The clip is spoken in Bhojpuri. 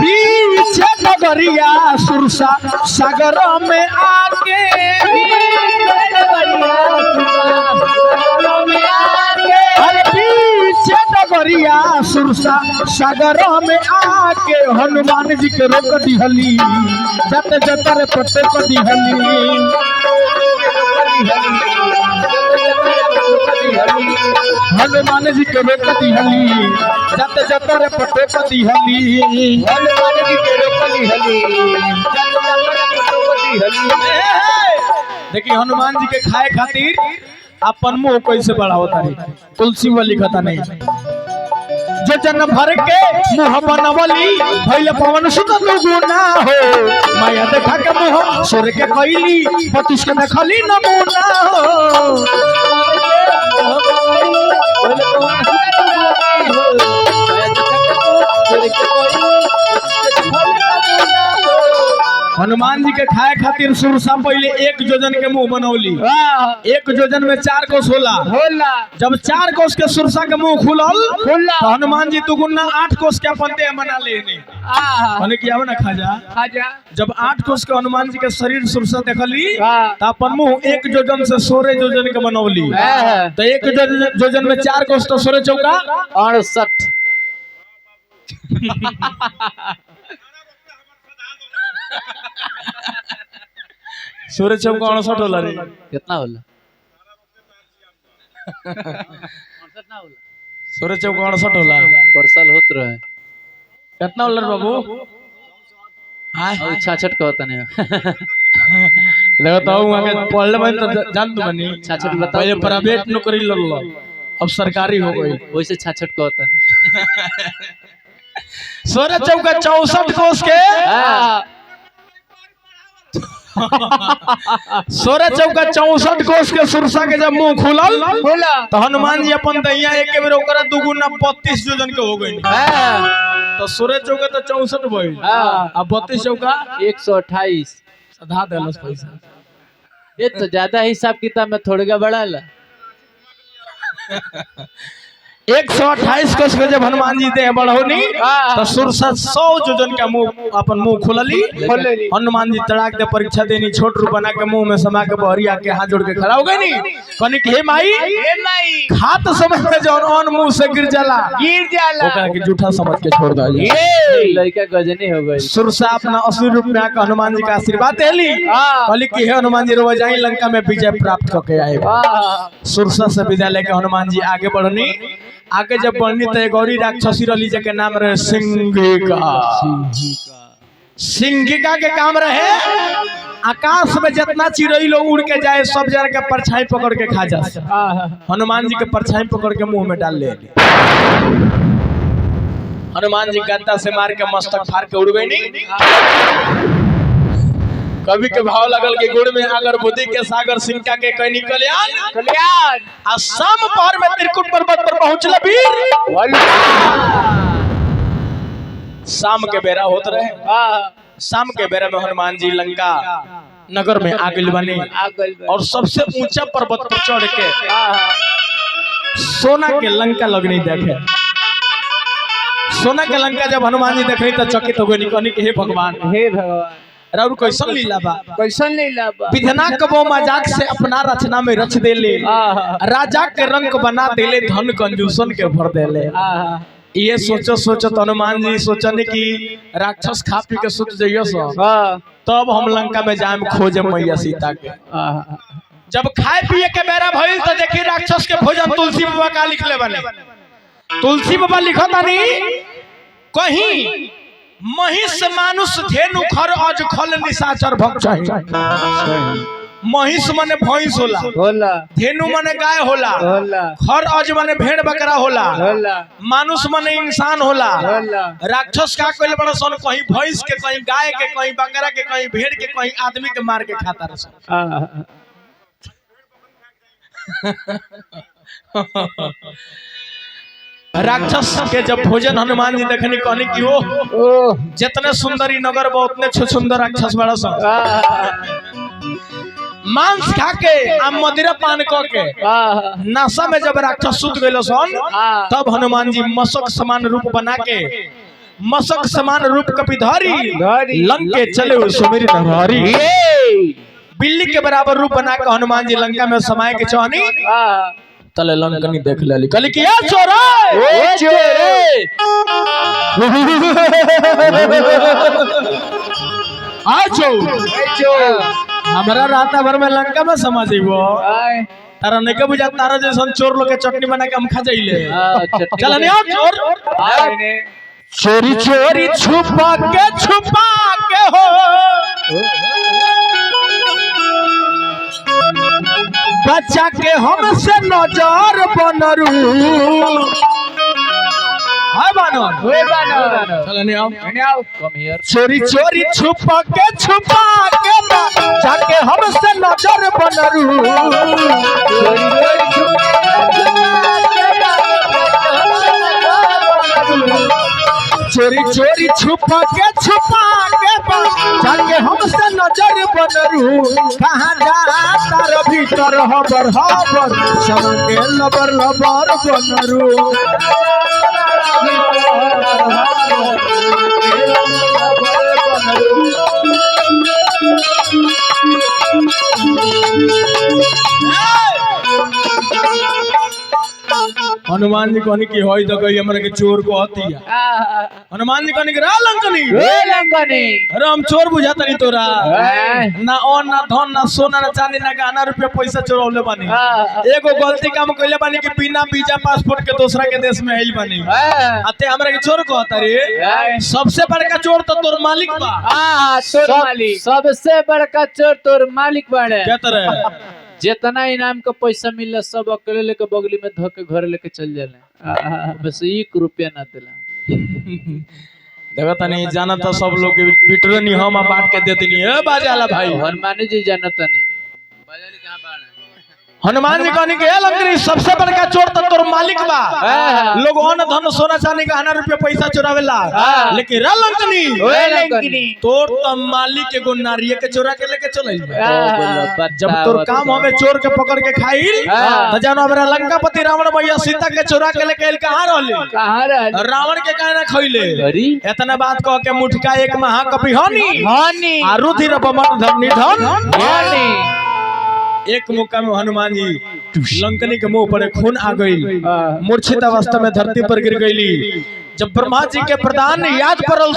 पीछे डगरिया सुरसा सागर में आके अरे पीछे डगरिया सुरसा सागर में आके हनुमान जी के रोक दिहली जत जतर पटे को दिहली हनुमान जी के रोक दिहली जत जतर पटे को दिहली हनुमान जी के रोक दिहली देखिए हनुमान जी के खाए खातिर अपन मुंह कैसे बढ़ावता रे तुलसी में लिखता नहीं जो जन भर के मुंह बनवली भइल पवन सुत दुगुना हो माया देखा के मुंह सोर के कइली पतिस के देखली नमूना हनुमान जी के खाए खातिर सुरसा पहले 1 जोजन के मुंह बनौली 1 जोजन में 4 कोस होला जब 4 कोस के सुरसा के मुंह खुलल तो हनुमान जी दुगुना 8 कोस के अपन देह बना लेने माने कि आवे ना खाजा जब 8 कोस के हनुमान जी के शरीर सुरसा देखली तो अपन मुंह 1 जोजन से 16 जोजन के बनौली तो 1 जोजन में 4 कोस तो 16 चौका 68 सूरज चौका 68 होला रे कितना होला सूरज चौका 68 होला परसल होत रहे कितना होला रे बाबू हां 66 कहता नहीं लगता हूं आगे पढ़ले बन तो जान तू बनी 66 बता पहले प्राइवेट नौकरी लल्लो अब सरकारी हो गई वैसे 66 कहता नहीं सूरज चौका 64 कोस के सूरज चौका 64 कोस के सुरसा के जब मुंह खुलल तो हनुमान जी अपन दैया एक बेर ओकरा दुगुना 32 जोजन के हो गई तो सूरज चौका तो 64 भइल अब 32 चौका 128 सधा देलस पैसा ये तो ज्यादा हिसाब किताब में थोड़ा बढ़ाला 128 कोस के जब हनुमान जी देह बढ़ौनी तो सुरसा 100 जोजन का मुंह अपन मुंह खुलली हनुमान जी तड़ाक दे परीक्षा देनी छोट रूप बना के मुंह में समा के बहरिया के हाथ जोड़ के खड़ा हो गई नी कनी के हे माई खात समय में जौन अन मुंह से गिर जाला ओकरा के झूठा समझ के छोड़ दे ये लड़का गजनी हो गई सुरसा अपना असली रूप में आके हनुमान जी का आशीर्वाद देली कहली कि हे हनुमान जी रोज जाई लंका में विजय प्राप्त करके आए सुरसा से विजय लेके हनुमान जी आगे बढ़नी आगे जब बढ़नी तो एक गौरी राक्षसी रली के नाम रहे सिंहिका के काम रहे आकाश में जितना चिड़ै लोग उड़ के जाए सब जन के परछाई पकड़ के खा जा हनुमान जी के परछाई पकड़ के मुंह में डाल ले हनुमान जी गद्दा से मार के मस्तक फाड़ के उड़ गई नहीं कवि के भाव लगल के गुड़ में अगर बुद्धि के सागर सिंका के कहनी कल्याण असम पहर में त्रिकुट पर्वत पर पहुंचल वीर शाम के बेरा होत रहे शाम के बेरा में हनुमान जी लंका नगर में आगिल बने और सबसे ऊंचा पर्वत पर चढ़ के सोना के लंका लगनी देखे सोना के लंका जब हनुमान जी देखे तो चकित हो गई कहनी कि हे भगवान राउर कैसन लीला बा विधना कबो मजाक से अपना रचना में रच देले राजा के रंग बना देले धन कंजूसन के भर देले ये सोचो हनुमान जी सोचने की राक्षस खा पी के सुत जाइयो तब हम लंका में जाए खोजे मैया सीता के जब खाए पिए के बेरा भइल तो देखी राक्षस के भोजन तुलसी बाबा का लिखले बने तुलसी बाबा लिखता नहीं कहीं महिष मानुष धेनु खर अज खल निशाचर भक्षण महिष माने भैंस होला धेनु माने गाय होला खर अज माने भेड़ बकरा होला मानुष माने इंसान होला राक्षस का कइले बड़ा सन कहीं भैंस के कहीं गाय के कहीं बकरा के कहीं भेड़ के कहीं आदमी के मार के खाता रह राक्षस के जब भोजन हनुमान जी देखनी कहनी कि ओ जितने सुंदरी नगर बा उतने सुंदर राक्षस बड़ा सन मांस खा के आ मदिरा पान के नशा में जब राक्षस सुत गए सन तब हनुमान जी मशक समान रूप बना के मसक समान रूप कपिधारी लंके चले सुमिर नरहरी। बिल्ली के बराबर रूप बना के हनुमान जी लंका में समाये के चाहनी तले लंकनी देख ले कहली कि चोरा हमारा राता भर में लंका में समा जीवो तारा नहीं के बुझा तारा जैसन चोर लोग के चटनी बना के हम खा जाइले चल नहीं आओ चोर चोरी चोरी छुपा के हो बच्चा के हमसे नजर बनरू हाय बानो चल नहीं आओ कम हियर चोरी चोरी छुपा के बच्चा के हमसे नजर बनरू चोरी चोरी छुपा के जाके हमसे नजर बनरू कहाँ जाता रे भीतर हबर समान लबर बनरू हनुमान जी कहनी की होई तो कही हमरा के चोर को हती है हनुमान जी कहनी रा लंकनी अरे हम चोर बुझाता नहीं तोरा ना ओन ना धन ना सोना ना चांदी ना गहना रुपया पैसा चोरौले बानी एगो गलती काम कइले बानी कि बिना वीजा पासपोर्ट के दूसरा के देश में आइल बानी अते हमरा के चोर कहता रे सबसे बड़का चोर तो तोर मालिक बा तोर मालिक सबसे बड़का चोर तोर मालिक बाड़े क्या तरह जितना इनाम का पैसा मिला सब अकेले लेके बगली में धोके घर लेके चल जाले बस 1 रुपया ना दिला देखता नहीं जानता सब लोग बिटरे नहीं हम बांट के देते नहीं है बाजाला भाई हनुमान जी जानता नहीं बाजाली कहां बाण हनुमान जी कहनी के लंकनी सबसे बड़का चोर तो तोर मालिक बा लोग ओन धन सोना चांदी गहना रुपया पैसा चोरावेला लेकिन रा लंकनी तोर तो मालिक एगो नारिये के चोरा के लेके चलई जब तोर काम हमें चोर के पकड़ के खाइल त जानो हमरा लंकापति रावण भैया सीता के चोरा के लेके कहां रहले रावण के काहे ना खइले इतना बात कह के मुठका एक महाकवि हनी आ रुधिर बमन धरनी धन एक मौका में हनुमान जी लंकनी के मुंह पर खून आ गई मूर्छित अवस्था में धरती पर गिर गई जब ब्रह्मा जी के प्रदान याद पड़ल